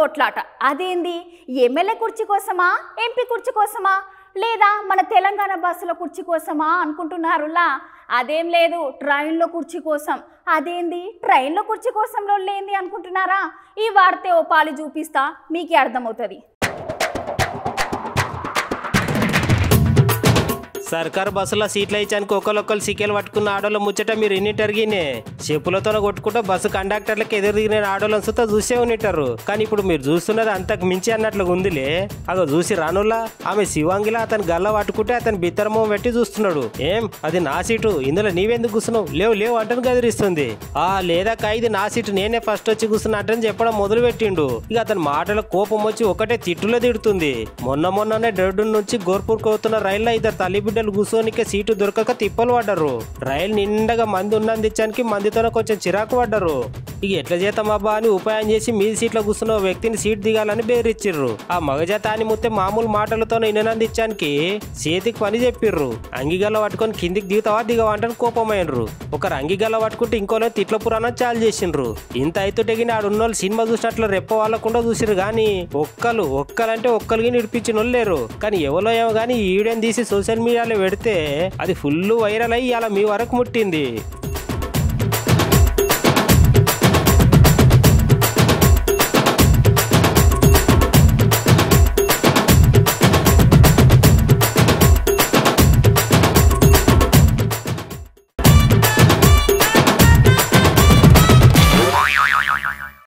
కొట్లాట. అదేంది, ఎమ్మెల్యే కుర్చీ కోసమా, ఎంపీ కుర్చీ కోసమా, లేదా మన తెలంగాణ బస్సుల కుర్చీ కోసమా అనుకుంటున్నారులా? అదేం లేదు, ట్రైన్లో కుర్చీ కోసం. అదేంది, ట్రైన్లో కుర్చీ కోసంలో లేంది అనుకుంటున్నారా? ఈ వార్తే ఓ పాలి చూపిస్తా, మీకే అర్థమవుతుంది. సర్కారు బస్సులో సీట్లు ఇచ్చానికి ఒకరు సికేలు పట్టుకున్న ఆడోళ్ళ ముచ్చట మీరు ఎన్నిటరిగినే. చెప్పులతో కొట్టుకుంటూ బస్సు కండక్టర్లకు ఎదురు దిగిన ఆడోళ్ళని సుతా చూసే ఉన్నిటారు. కానీ ఇప్పుడు మీరు చూస్తున్నది అంతకు మించి అన్నట్లు ఉందిలే. అగో చూసి రానుల్లా ఆమె శివాంగిలా అతను గల్ల పట్టుకుంటే అతను బిత్తరమో పెట్టి చూస్తున్నాడు. ఏం అది నా సీటు, ఇందులో నీవెందుకు కూర్చున్నావు, లేవు అంటను గదిరిస్తుంది. లేదా ఇది నా సీటు, నేనే ఫస్ట్ వచ్చి కూర్చున్నా అంటని చెప్పడం మొదలు పెట్టిండు. ఇక అతని మాటల కోపం వచ్చి ఒకటే తిట్టులో తిడుతుంది. మొన్ననే డెడ్ నుంచి గోర్పూర్ కోతున్న రైల్లో ఇద్దరు తల్లిబిడ్డ కూర్చోనికే సీటు దొరకక తిప్పలు పడ్డారు. రైలు నిండగా మంది ఉన్నందించానికి మందితోనే కొంచెం చిరాకు పడ్డారు. ఇక ఎట్లా చేద్దాం అబ్బా అని ఉపాయం చేసి మీది సీట్లో కూర్చున్న వ్యక్తిని సీట్ దిగాలని బేరిచ్చిర్రు. ఆ మగజాతాన్ని ముత్తే మామూలు మాటలతో ఇనందించానికి చేతికి పని చెప్పిర్రు. అంగిగల్ల పట్టుకొని కిందికి దిగవా అంటని కోపమైనరు. ఒకరు అంగిగల్ల పట్టుకుంటే ఇంకోలో తిట్ల పురాణం చాలు చేసిండ్రు. ఇంత అయితేగిన ఆడున్నోళ్ళు సినిమా చూసినట్లు రెప్ప వాళ్ళకుండా చూసిరు. గాని ఒక్కలంటే ఒక్కరికి నిడిపించిన వాళ్ళు లేరు. కానీ ఎవరో ఏమో గానీ ఈ వీడియోని తీసి సోషల్ మీడియాలో పెడితే అది ఫుల్ వైరల్ అయ్యి అలా మీ వరకు ముట్టింది.